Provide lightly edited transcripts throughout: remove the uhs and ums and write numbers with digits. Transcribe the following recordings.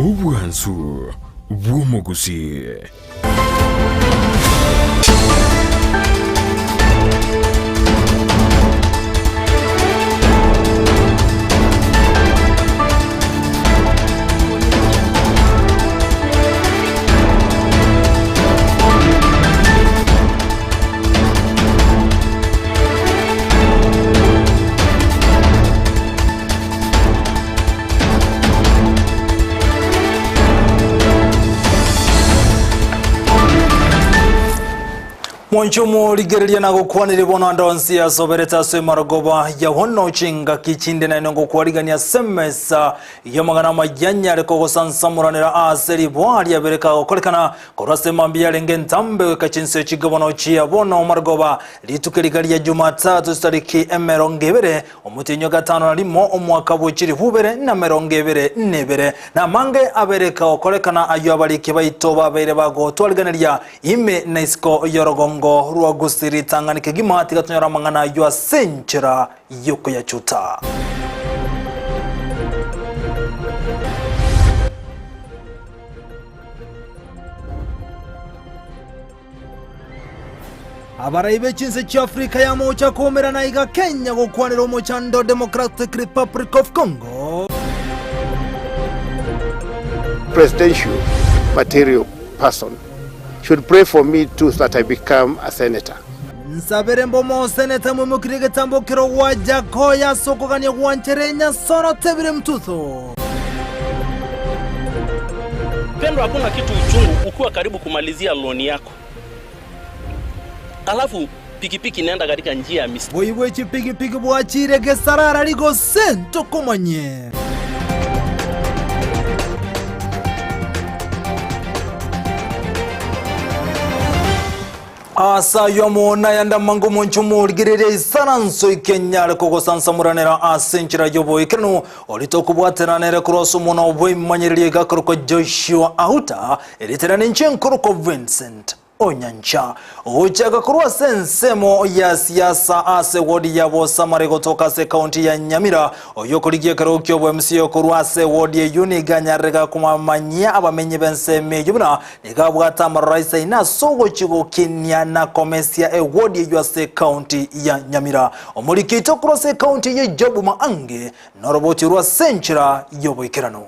Ubwansu bw'omugusi. Mwanchumu ligerelia na kukwaniri bono ndonsi ya sobereta swe maragoba ya hono chinga kichinde na inongo kuwarigania semesa ya magana majanya reko kusansamuranira aseri bwari ya bereka kukolekana kurase mambia lenge ntambe kachinse chigabono chia bono maragoba litukirigalia Jumatatu stariki emerongebere omutinyo gatano na limo omwaka buchiri hubere na merongebere nebere na mange abereka kukolekana ayo abaliki baitoba bere bago twaliganiria ime na isko yorogongo ruwa gusiri tanganike gimati gatunyara mangana ywa senchera yoko ya chuta. Abaraibe chinse cha Afrika ya mocha komera na iga Kenya kukwanira mochando Democratic Republic of Congo. Presidential material person should pray for me too, so that I become a senator. Nsabere mbomo senator mumukirige tambokiro waja koya soko gani wancherenya soro tebire mtutho. Pendo, hakuna kitu uchungu ukiwa karibu kumalizia loan yako, alafu pikipiki nenda katika njia ya misi. Boyibwechi pikipiki bwachire gesarara ligo sento komanye. Asa yomona yanda mangu monchumu ligirire saranso ikenyale koko sansamuranira asenchira yobo ikenu olitokubwateranere kuroso mona obwe manyirire gakoroko Joshua Ahuta eliterane nchenkoro Vincent Onyancha uchaga kurwa sensemo ya siasa ase wodi ya Bosamare kutoka se county ya Nyamira oyokoligie karokyo bwe MCO kurwa se wodi ya Uniganyarega kumamanya abamenye benseme yubuna nigabwata maraisa ina sogo chigo kinya na komesia wodi ya se county ya Nyamira omulikito kurwa se county ya Jobu Maange noroboti rwa senchira yobo ikirano.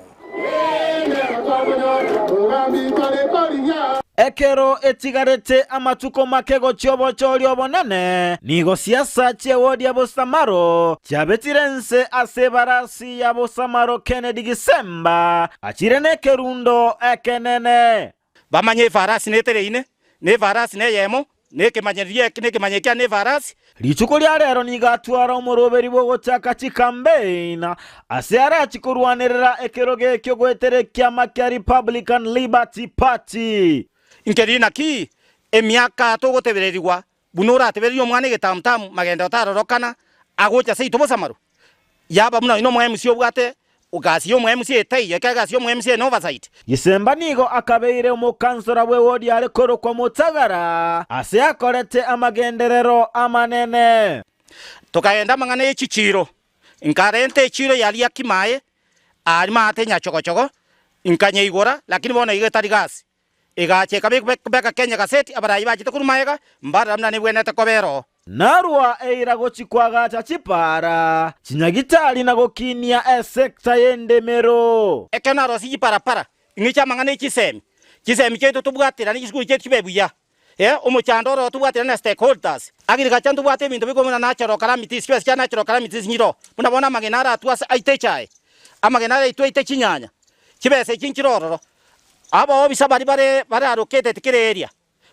Ekero etigarete amatuko makego chiobo chori obonene nigo siasa che wodi ya Bosamaro chabetirense asebarasi ya Bosamaro Kennedy Gisemba achirene kerundo ekenene bamanye farasi netereine ne farasi ne yemo neke manyekia ne farasi lichuko lya rero nigatwara umuroberi bwo chaka chikambeina aseara chikurwanirira ekeroge kyo gweterekya makya Republican Liberty Party inkerina ki emyaka togotebererigwa bunora ateberio mwana getamtam magenda tarorokana agocha seito Bosamaro yaba muna ino MC obwate ugasiyo MC eteye kagasiyo MC nova site Gisemba nigo akabeire umukansora bwe wodi ale koro kwa Mutagara ase akorete amagenderero amanene tokaenda mangane echichiro inkarente echiro yali yakimaye alima atenya chokochoko inkanye igora lakini bona igetari gasi igache kabeka Kenya kaseti abarayi baje tokurumayega mbara mna nebwene takobero narwa eira gochikwaga chachipara chinyagitali na gokinia sekta yendemero ekenaro siji para ngicha mangane chisemi cheto tubwatira ni chikuru chetu kibebuya omuchandoro tubwatira na stakeholders agirika chantu bwate bintu bigomuna natural calamities kwese cha natural calamities nyiro munabona magenara atwase aitechae amagenara itwe chinyanya kibese chinchiroro aba obisa bari allocated kire area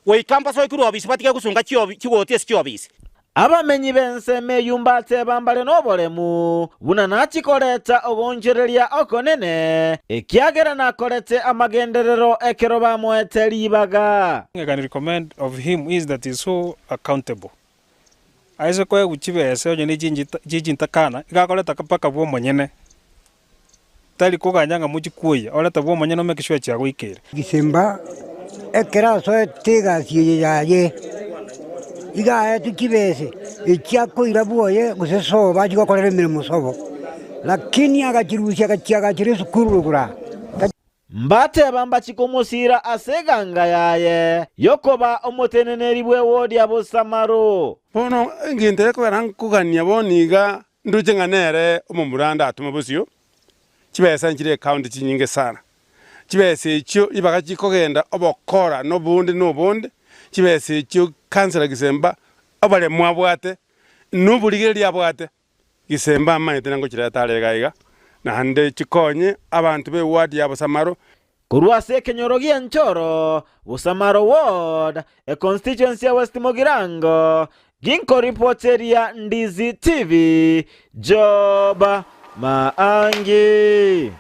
we campus okuru obisi batike kusunga chigotie obisi abamenyi benseme yumbate bambale nobolemu buna nachikoleta obonjereria okonene ekiagera nakolete amagenderero ekero bamwetelibaga. I can recommend of him is that he's so accountable. Aizo kwa uchibese onye ni jiji ntakana igakoleta kapaka bwo monyene tali kuganyanga mujikuya oleta bwo monyene omekishwe cha gwikira Gisemba ekera so tiga siye iga tukibese ichako irabuoye guseso bajigo korere mirimo sobo lakini agachirusha gachiaga chire sukuru gura mbate bamba chikomusira aseganga yaye yokoba omuteneneri bwe wodi abosamaro bono nginte ko kugania boniga nduje nganere omumuranda atuma busyo kibesa nkire account kinyinge sana kibese ekyo ibaga kikogenda obokora no bundi kibese ekyo kansela gisemba abale mwabwate nubuligere lyabwate gisemba amanyete nango kiratale gaiga nande kikonye abantu be ward yabo Samaro kurwase kenyorogia nchoro Busamaro ward e constituency ya West Mogirango ginko reporteria Ndizi TV Job Maangi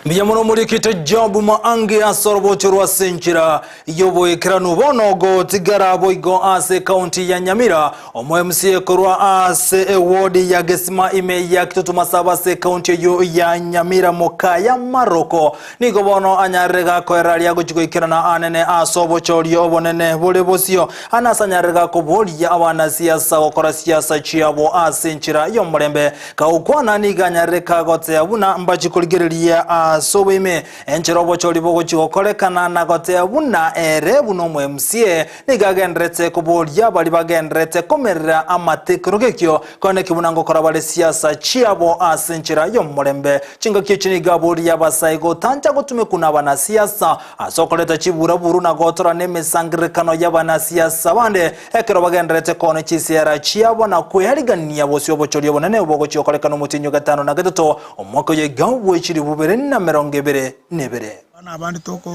Miyamuno muri kito Job Maangi asorobo churwa senchira yobo ekranu bonogo tigara boigo ase county ya Nyamira omo MCA kurwa ase ward ya Gesima ime ya kitutuma sabase county yo ya Nyamira Mokaya Maroko niko bono anyarega ko eralia go ikirana anene asobo chori obonene bole bosio anasanyarega ko boli ya abana siasa okora siasa chiabo asenchira yo murembe ka ukwana niganyareka kagote abuna mbachi kuligereria asobeme encherobo choli bogo chikokolekana na gote abuna ere buno mu MCA nigagendrete kubolia bali bagendrete komerera amatekrogekyo kone kibunango korabale siasa chiabo asenchira yo murembe chinga kichini gabolia basaigo tanja gutume kuna bana siasa asokoleta chibura buru na gotora nemesangrekano y'abana siasa bande ekero bagendrete kone chisera chiabo na kweharigania bosyo bocholi bonene bogo chikokolekana mutinyo gatano na gatatu omwako ye gawo chiri bubere na merongebere nebere bana abandi toko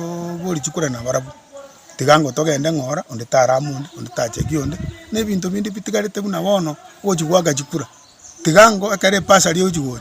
boli chikura na barabu tigango togende ngora onde taramundi onde tachegionde ne bintu bindi bitigarete buna bono wojugwaga chikura tigango akare pasa lyo jugo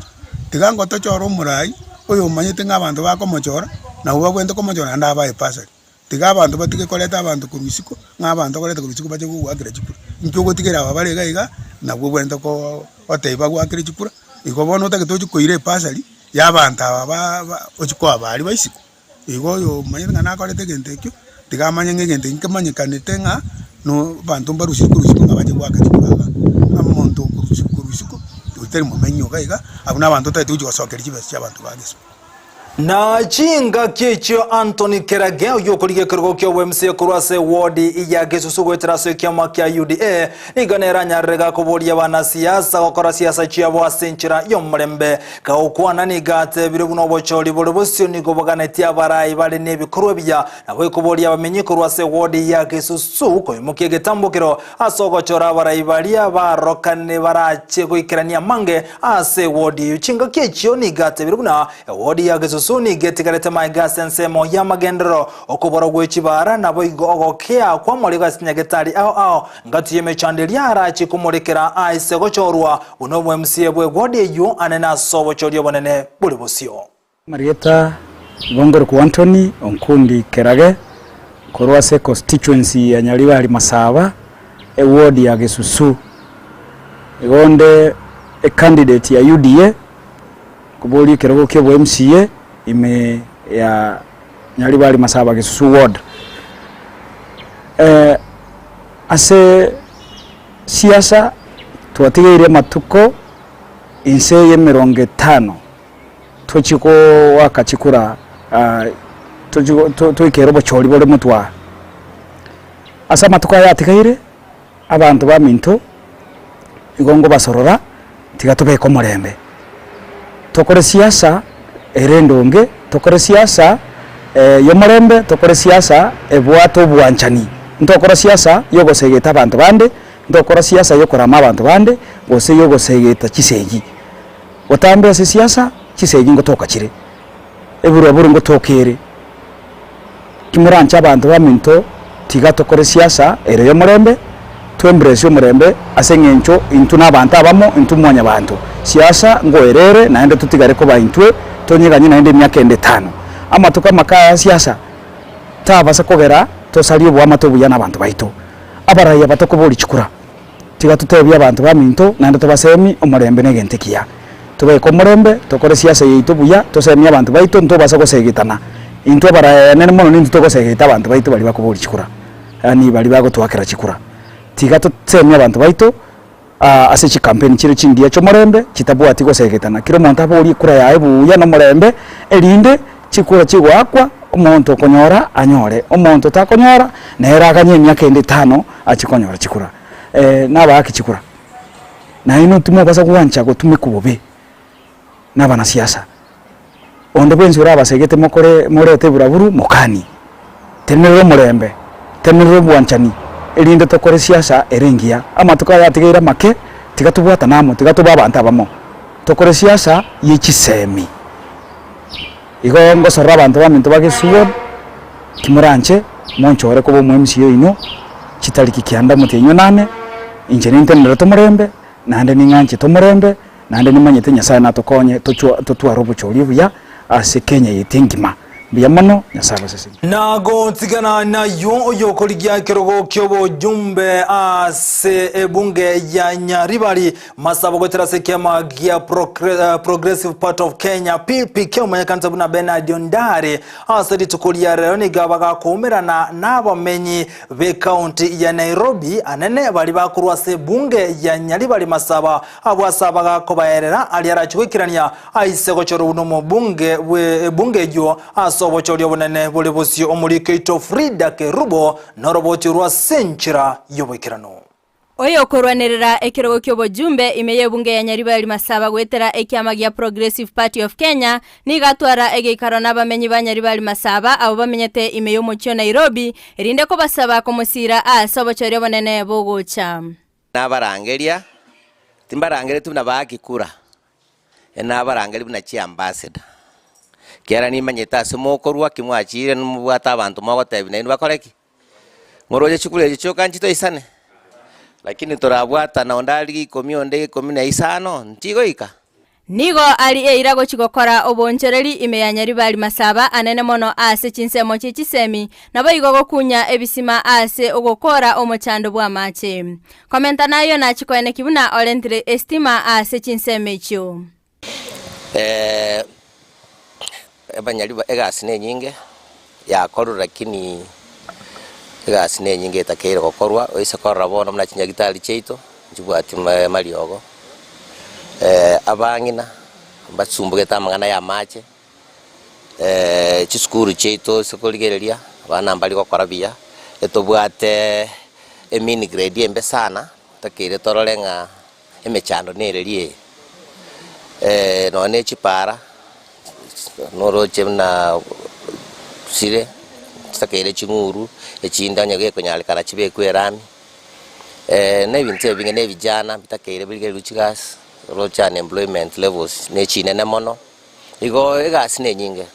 tigango tochoro murai oyo manyete ngabantu bakomochora na uba kwende komochora ndaba epasa tiga abantu batige koleta abantu kurusiko ngabantu koleta kurusiko baje kugwagira chikura nkyo tigera babale gaiga na bwo kwende ko oteiba gwakira chikura ikobono utakitoji koire pasali y'abantu aba ochiko abali baisiko igoyo manyanga nakolete gentekyo tigamanye ngegente nkemanyikanete nga no bantu mbarusiko ngabaje gwakira amuntu kurusiko uteri mumenyo gaiga abuna abantu tatuje wasokera kibese cy'abantu bageso na chinga kicho Anthony Kerageo yokulige kirgo kyo MCA kurwase ward ya Gesusu gweteraso kyama kya UDA iganera nyarega kubolia bana siasa okora siasa chiabo asenchira yo murembe ka okwana nigate bire buno bocholi bolobosyo nigobagane barayi bale nebikorwa bya nabwe kubolia bamenye kurwase ward ya Gesusu ko mukiye getambukiro asogochora barayi balia barokane barache goikerania mange ase ward chinga kicho nigate bire buno ward ya Gesusu suni getigarete maigase nsemo ya magendero okuboro gwechibara nabo igogokea kwa moliga sinyagetari ao ngati yemechandelia arachi kumulekera aise gochorwa uno MCA bwe gode yu anena sobo chorio bonene buli bosio Marieta Bongor ku Anthony onkundi Kerage korwase constituency ya Nyaliba ali Masaba ward ya Gesusu igonde candidate ya UDA kuboli kerogo kyo MCA ime ya Nyaliba ali Masaba Gesusu ward ase siasa tuwatigire matuko inse ye 50 tochiko wakachikura toikerobo choli bole mutwa asa matuko yatikaire abantu baminto igongo basorora tigatobe ko murembe tokore siasa erendonge tokore siasa yo murembe tokore siasa ebwato bwanchani ntokora siasa yogosegeta abantu bande ntokora siasa yokorama abantu bande gose yogosegeta kisegi otambe ase siasa kisegi ngotoka kire eburu aburu ngotokere kimurancha abantu baminto tiga tokore siasa ere yo murembe twembrese yo murembe ase ngencho intu nabantu abamo intu mwanya bantu siasa ngoerere naende tutigare ko baintwe tonyeganye naende myaka 5 ama tukamakaya siasa tabasa kogera tosaliye bwa matobu yana abantu baito abaraya batoko boli chikura tiga tutebya abantu baminto naende tobasemi omurembe negentekia tobe ko murembe tokore siasa yeito buya tosemya abantu baito ntobasa kosegitana into abaraya nene mono nintu tokosegita abantu baito bali bakoboli chikura yani bali bagotwakira chikura tiga tutsemya abantu baito ase chi campaign chire chindia cho murembe chitabwa tiko segitana kiro monta boli kura ya ebu ya no murembe elinde chikura chigwakwa umuntu okonyora anyore umuntu takonyora nera akanye emyaka 5 achikonyora chikura naba akichikura na ino tumo basa kuwancha gotume kubobe nabana siasa onde bwenzi uraba segete mokore morete buraburu mokani tenero murembe tenero bwanchani elinde tokore siasa erengia ama tukaya tigira make tigatubwata namo tigatubaba antabamo tokore siasa yichisemi igo ngosora abantu baminto bagisuo kimuranche monchore ko bomwe misiyo ino chitariki kianda mutenyo nane injeni ntenero tomurembe nande ninganche tomurembe nande nimanyete nyasaye natokonye totwa robuchori buya ase Kenya yitingima biyamano nyasaba sese nago ntigana nayo oyo koligia kirogo kyobo jumbe ase ebunge ya Nyaribari masabo gotera se kema gia Progressive Part of Kenya PPK omanyekanta buna Bernard Ondare ase ditukulia rero ni gabaga kumerana n'abamenyi be county ya Nairobi anene bali bakurwa se bunge ya Nyaribari masaba abwasabaga kobaerera ali arachwikirania aise gochoro uno mu bunge jo sobochori obunene buli busio omulikeito Frida Kerubo noroboti rwa senchira yobekirano oyo korwanerera ekirogo ky'obujumbe imeye bunge ya Nyaribari masaba gwetera ekyama gya Progressive Party of Kenya nigatwara egeikaro n'abamenyi ba Nyaribari masaba abo bamenyete imeyo mucyo Nairobi erinde ko basaba komusira sobochori obunene bogocha nabarangeria timbarangere tuna bakikura enabarangeri buna chi ambassador kera ni manyeta semokorwa kimwachire n'mubwata abantu magotebina ni bakoreki ngoroje chikule cyo kanchito isane lakini torabwata na ondali komionde komina isano ntigoika nigo ali eirago chigokora obonchereri ime ya Nyaribari masaba anene mono ase chinsemo chichisemi nabo igogo kunya ebisima ase ogokora omochando bwa mache komenta nayo na chikoene kibuna olentire estima ase chinseme chyo Nyariba egasine nyinge yakorura lakini egasine nyinge takere gokorwa oise korra bono mna chinyagitali cheito njubwati mariogo abangina batsumbugeta amangana ya mache chiskuru cheito sekoligereria bana mbali gokora bia etobwate mini grade embe sana takere torolenga emechando nererie none chipara noroche na sire takere chinguru echinda nyage konyale kana chibe kwerami ne binte binge ne bijana bitakere bilge luchigas rocha unemployment levels ne chine ne mono igo egas ne nyinge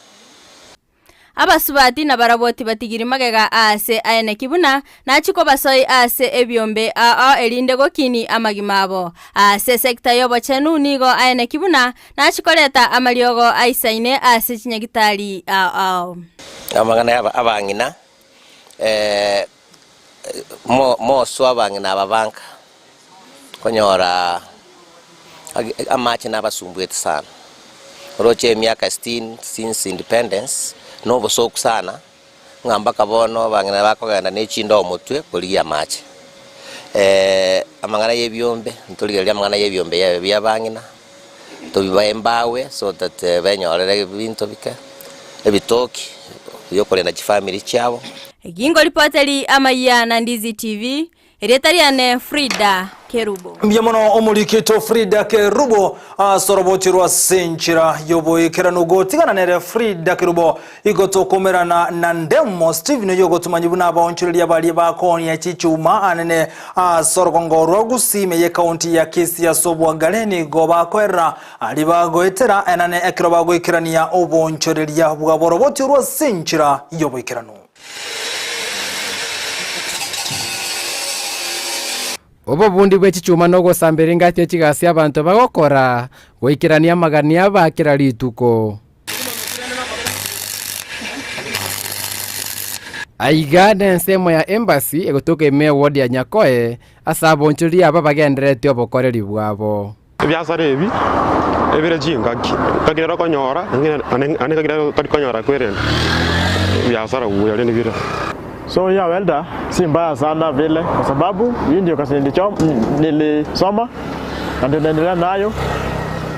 abasubati na baraboti batigiri magega ase ayene kibuna nachiko basoi ase ebyombe elinde gokini amagimabo ase sekta yobo chenu nigo ayene kibuna nachikoleta amaliogo aisaine ase chinyagitali amagana abangina mo so abangina ababanka konyora amache nabasumbwete sana roche miaka 16 since independence no bosoku sana ngamba kabono bangana bakogenda nechindo omutwe kuliya mache amangana yebyombe ntoligeria amangana yebyombe byabangina tobibaembawe so that benyorere bintu bike ebitoki yokorenda chifamily chabo Gingo reporteri Amayia na Ndizi TV Eretariane Frida Kerubo Mbiamono omuliketo Frida Kerubo sorobotirwa senchira yoboyekera tigana nere Frida Kerubo igotokomerana na ndemo Steven yogotumanyibuna abonchiriya bali bakoni ya chichuma anene sorogongorwa gusime ye county ya kesi ya Sobwagaleni gobakwera alibagoetera enane ekroba goikerania obonchiriya bwaborobotirwa senchira yoboyekerano Obo bundi bwechichuma no gosambera ingati ekigasi abantu bagokora goikirania magania bakira rituko Aigade nsemo ya embassy egotoka ime ward ya Nyakoe asabonchuri aba bagenderete obokoreri bwabo byasare ebi ebire jingaki kagira konyora ane kagira konyora kweren byasara uya leni bira. So ya welda si mbaya sana vile kwa sababu hii ndio kazi nilisoma na ndio nayo.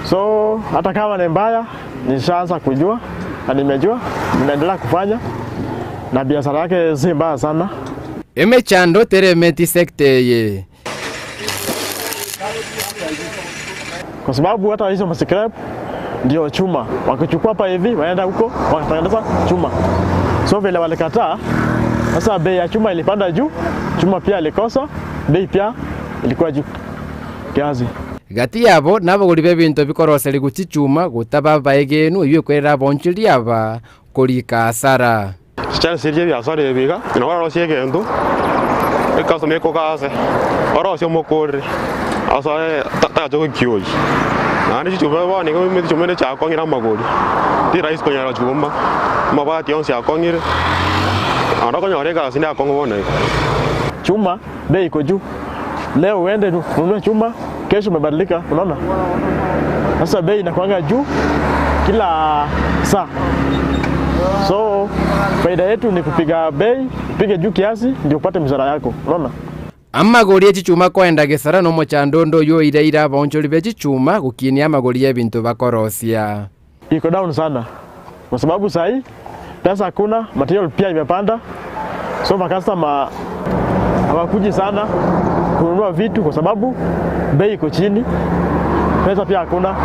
So hata kama ni mbaya nishaanza kujua na nimejua ninaendelea kufanya na biashara yake si mbaya sana. Emechando teremeti sekteye. Kwa sababu hata hizo masikrepu ndio chuma. Wakichukua hapa hivi, waenda huko, wakatengeneza chuma. So vile walikataa, sasa bei ya chuma ilipanda juu, chuma pia ilikosa, bei pia ilikuwa juu kiasi. Gati yabo nabaguri bebintu bikoroseri guchichuma gutaba baegenu iyo kwera bonchiri aba kurika asara. Cyane sirye byasara ebiga inora rosye gendo ekaso meko kase orosyo mokore asa ta jogo kyoyi nani chichuma ba ningo me chichuma cha kongira magori ti rais konyara chuma mabati onse akongire anda konyore ka sina akongo bone chuma bei iko juu leo uende ununue chuma kesho umebadilika unaona sasa bei inakuanga juu kila saa. So faida yetu ni kupiga bei, pige juu kiasi ndio upate mshahara yako. Unaona? Amagori y'ekichuma kwenda gesara no mochandondo yo iraira bonchori b'ekichuma gukini amagori y'ebintu bakorosia. Iko down sana. Kwa sababu sahi pesa hakuna, material pia imepanda. So customer hawakuji sana kununua vitu kwa sababu bei iko chini. Pesa pia hakuna.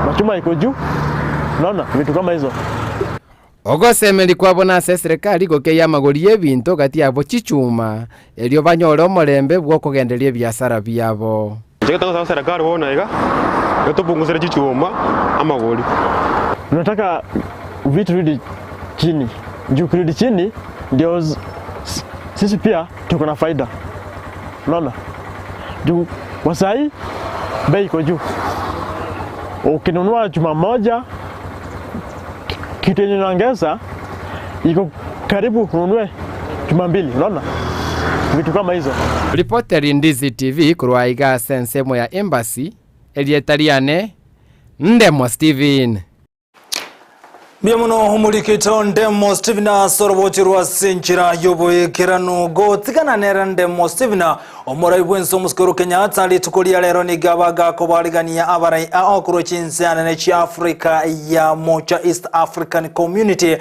Machuma iko juu. Unaona? Vitu kama hizo. Ogosemeli kwabona serikali gokeya amagori y'ebintu gati yabo chichuma elio banyora omorembe bwo kugenderia biashara byabo. Chekata serikali bona iga yatopunguzira chichuma amagori. Tunataka vitu rudi chini. Juu kurudi chini ndio sisi pia tuko na faida. Unaona? Juu wasai bei iko juu. Ukinunua chuma moja kitu yenye naongeza iko karibu ununue chuma mbili, unaona? Vitu kama hizo. Reporter Ndizi TV kurwa iga sensemo ya Embassy Elietariane Ndemo Steven. Biamuno humulikito Ndemo Steven sorobotirwa senchira yoboye kirano go tigana nera Ndemo Steven omorai bwenso muskoro Kenyatta litukolia lero ni gabaga ko baligania abarai akuro chinsana ne chi Africa ya mocha East African Community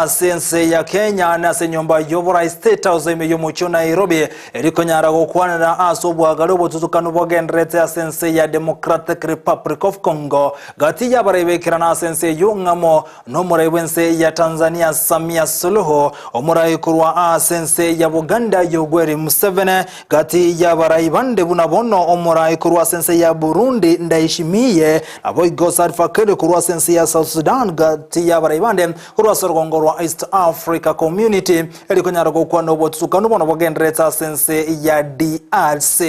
sense ya Kenya na senyomba yobora State House ime yomocho Nairobi eriko nyara go kwana asobwa galobo tutukanu bogendrete sense ya Democratic Republic of Congo gati ya barai bekirana sense yungamo omorai wense ya Tanzania Samia Suluhu omorai kurwa sense ya Uganda Yoweri Museveni gati ya barai bande bunabono omorai kurwa sense ya Burundi Ndayishimiye aboigo sarfakere kurwa sense ya South Sudan gati ya barai bande kurwa sorgongorwa East Africa Community elikonyara kwa no botsukano bono bogendreta sense ya DRC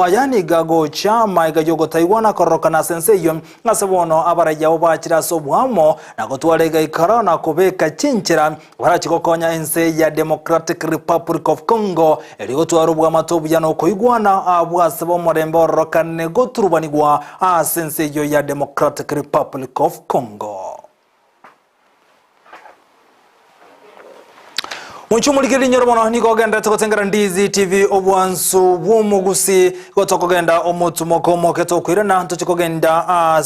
ayani gago chama igajogo Taiwan koroka na sense yo ngasebono abarai ya obachira sobwamo na gotwalega ikarana kubeka chinchira barachikokonya ense ya Democratic Republic of Congo eligotwarubwa matobu ya no koigwana abwase bo morembe orokane goturubanigwa sense yo ya Democratic Republic of Congo. Munchumulikiri nyorobono niko genda tukotengera Ndizi TV obwansu bwumugusi gotokogenda omutumoko moketo kwirana tukigenda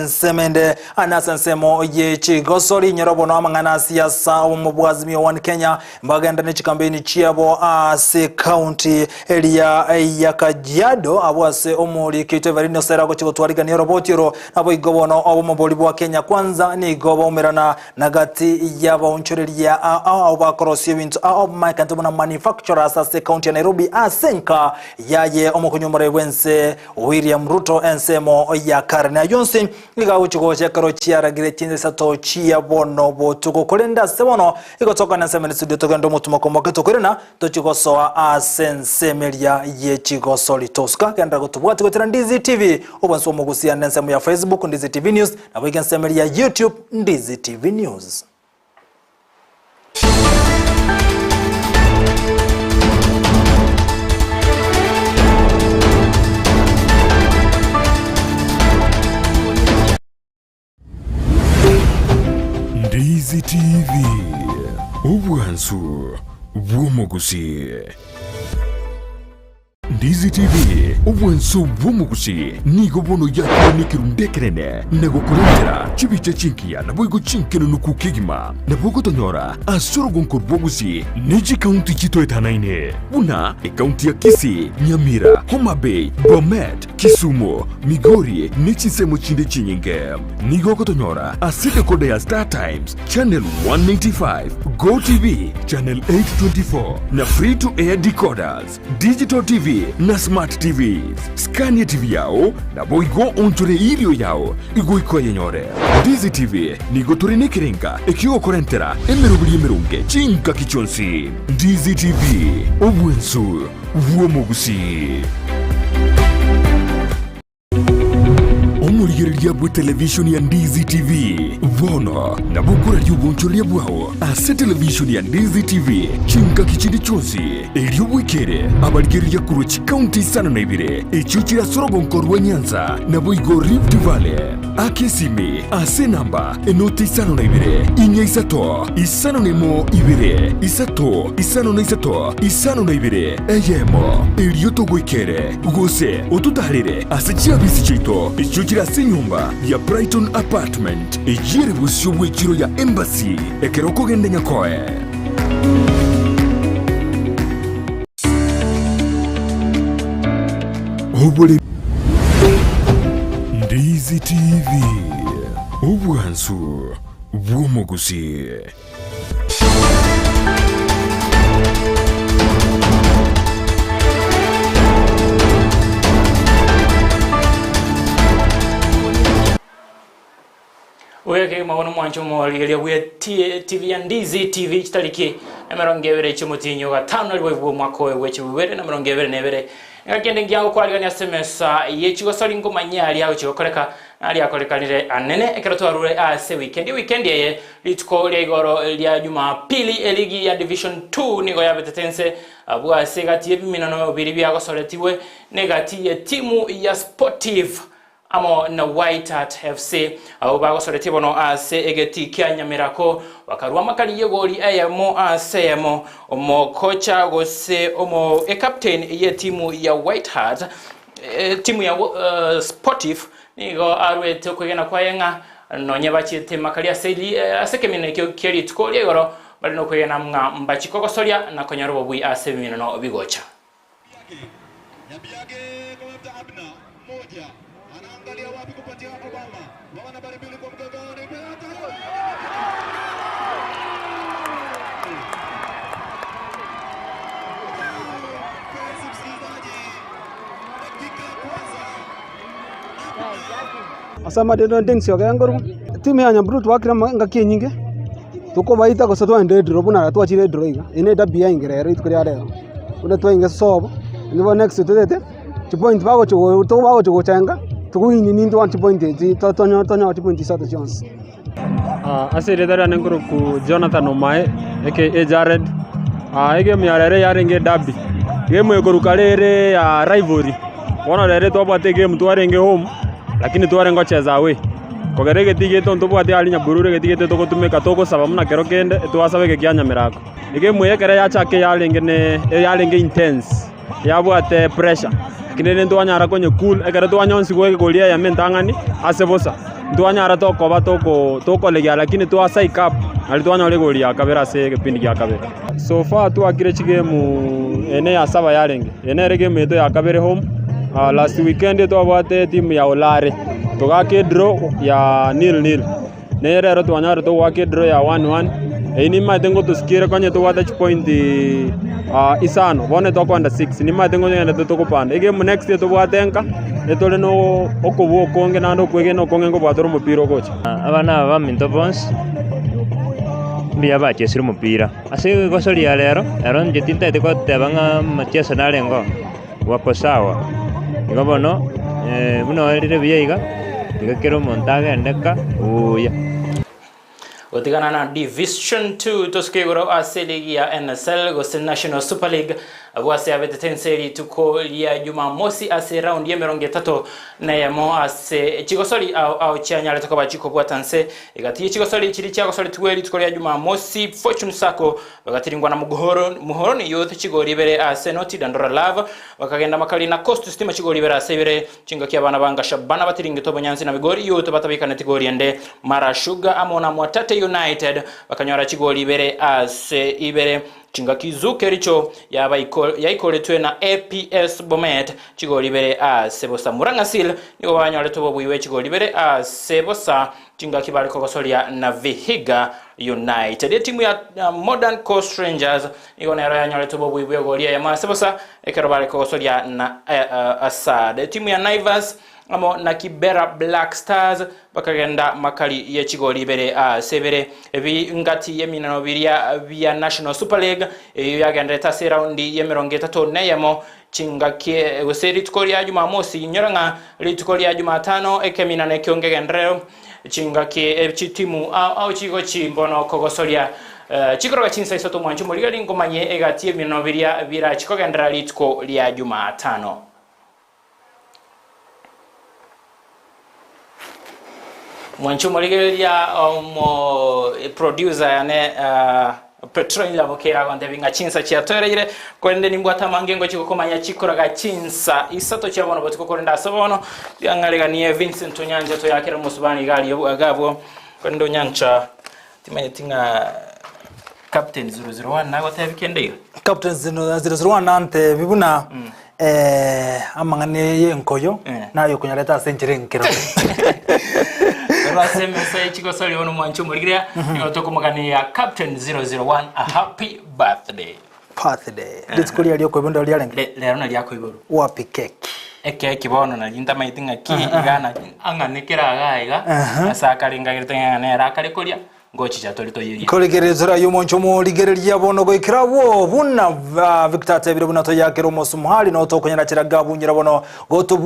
semende anasensemo yechigosori nyorobono amangana siasa omubwazimi wa Kenya mbagenda ne chikambeni chiabo county area ya Kajiado abwase omuli kiteverino sera ko chigotwariga ni robotiro abo igobono obumoboli bwa Kenya kwanza ni gobo merana nagati yabo onchoreria abakorosi winto Mike Antobona manufacturers as county ya Nairobi asenka yaye omukunyumare wense William Ruto ensemo ya karne Johnson liga uchuko chekaro chiaragire chinze sato chia bono botuko kolenda sebono ikotoka na semeni studio tokendo mutumoko moketo kurena tochikosoa asensemelia ye chigosoli toska kenda gotubwati gotera Ndizi TV obanso mugusia nensemo ya Facebook Ndizi TV News na wekensemelia YouTube Ndizi TV News. Ndizi TV ubwansu bwumugusi. Ndizi TV obwenso bw'omugusi nigo bono yakubonekera ndekerene nagokurentera chibicha chinkiya nabwo chinkeno nukukigima nabwo tonyora asoro gonko bwogusi niji county chito etanaine buna county ya Kisii, Nyamira, Homa Bay, Bomet, Kisumu, Migori nichisemo chinde chinyinge nigo tonyora asite kode ya Star Times channel 195 Go TV channel 824 na free to air decoders digital TV na smart TVs. Scania TV yao na boigo onchore ilio yao igo iko yenyore. Ndizi TV nigo turine kirenga ekio korentera emerunge chinka kichonsi. Ndizi TV obwensu vuomogusi. Omurigereria bwe television ya Ndizi TV vono na bukura yubonchoria bwao ase television ya Ndizi TV chinka kichindi chonsi elio bwekere abarigereria kurochi county sana na ibire echuchira sorogo nkorwa Nyanza na boigo Rift Valley akesime ase namba enoti sana na ibire inya isato isano nemo ibire isato isano na isato isano na ibire eyemo elio togwekere gose otutarire ase chiabisi chito echuchira ase nyumba ya Brighton Apartment ejire busyo bwekiro ya Embassy ekeroko gende nyakoe. Obole Ndizi TV obwansu bw'omugusi. Weke mawono mwancho mwaligeria bwe TV ya Ndizi TV chitariki emerongevere chimutinyo gatano libwo mwako wechiwere na merongevere nebere ngakende ngiango kwali ya semesa yechigo salingo manyali aho chikoreka ali akorekanire anene ekerotwarure ase weekend ye litko legoro lya Jumapili eligi ya Division 2 nigo ya betetense abwa segati ebiminano biri byagosoletiwe negati ye timu ya Sportive amo na White Hat FC abo bagosoreti bono ase egeti kyanyamirako bakarwa makali yegoli Eyemo asemo omo kocha gose omo captain ye timu ya White Hat timu ya Sportive nigo arwete kwegena kwayenga nonye bachite makali aseli asekemine kyeri tukoli goro bali no kwegena mga mbachiko soria na konyarobo bui ase bimino bigocha Yabiage kwa abna moja anaangalia wapi kupatia Obama. Bwana nambari 2 kwa mgongoni penalty. Asama de ndengsi ogengoru. Timu ya Nyamburu twakira ngakie nyinge. Tuko baita ko satwa ndedro buna twachire droiga. Ine dabia ingere itu kuri areo. Una twainge sobo. Nibo next tutete. Chipoint bago chugo to bago chugo changa. Tukuini ni ndo antipoint ti tonya antipoint sata chance. Asire dara nenguru ku Jonathan Omae aka Jared. Ege myarere yarenge dabi. Game yogoru kalere ya rivalry. Wana rere to bate game twarenge home lakini twarengo cheza away. Kogerege tigete onto bwate ali Nyamburu getigete to gotumeka to gosaba muna kero kende twasabe kyanya mirako. Ege muyekere ya chake yarenge intense. Yabwate pressure. Kinene ndo anyara konye cool egere to anyonsi goge golia ya mentangani asebosa ndo anyara to koba to legia lakini to asai cup ali to anyole golia kabera se kipindi ya kabera so far to akire chigemu ene ya saba yarenge ene rege meto ya kabere home last weekend to abate team ya Olare to gake draw ya 0-0 ne rero to anyara to wake draw ya 1-1 ini matengo to skire konye to wata point isano bone to kwanda 6 ni matengo nyenda to kopanda ege mu next to bwatenka etole no okobo konge nando kwege no konge ngo bwatoro mupira gocha abana ba Minto Bones biya ba chesira mupira ase gosoria lero njetinta te ko tebanga machesa nalengo wako sawa ngobono buno elire biyaiga ngakero montaga ndeka uya Otigana na Division 2 toskegoro ase ligi ya NSL gose National Super League abwase abete tenseri tuko ya Jumamosi ase round ya 30 na yamo ase chigosori au cyanyale tukaba chiko bwatanse igati chigosori kiri cyagosori tweri tuko ya Jumamosi Fortune Sako bagatiringwa na muhoro ni yote chigori bere ase Noti Dandora Love bakagenda makali na Coast System chigori bere ase bere chinga kyabana banga shabana batiringe to banyanzi na bigori yote batabika na tigori ende Mara Sugar amona Mwatate United bakanyora chigori bere ase ibere chinga kizuke richo yaikoletwe na APS Bomet chigori bere ase bosa Murangasil nibo banyore to bobuiwe chigori bere ase bosa chinga kibali kogosoria na Vihiga United. Timu ya Modern Coast Rangers igona yanyore to bobuiwe golia ya masebosa ekerobale kogosoria na Asad. Timu ya Naivas amo na Kibera Black Stars bakagenda makali ya chigoli bere sebere ebi ngati yeminano biria via National Super League yagenda tase round ya 30 neyamo chingake guseri tukori ya Jumamosi nyoranga litukori ya Jumatano ekemina ekionge gendreo chingake chitimu au chigo chimbono kogosoria chikoroga chinsa isoto mwanchu muriga lingomanye egati yeminano biria bira chikogendra lituko lya Jumatano. Mwanchu murigeria producer yane Petrol la bokera gonde binga chinsa chia toreire kwende nimbwata mangengo chikokomanya chikoraga chinsa isato chabona botiko korenda sabono yangalega ni Vincent Onyanja to yakera musubani gali agabo kwendo nyancha timetinga Captain 001 nago tabikende yo Captain 001 nante bibuna amangane yenkoyo nayo kunyaleta century nkero SMS chigosori ono mwanchu murigira yotokomagani ya Captain 001 a happy birthday. Ditskuri ali ko bondo lyalenge lero na lyako iburu wapi keki eke bono na jinta maitinga ki igana anganekera agaiga asakaringa girtenga ne rakare kolia ngochi cha tolito yiri kolegerezera yumoncho mo ligereria bono go ikirawo buna Victor Tebire buna to yakero mosumuhali no to konyara kiraga bunyira bono go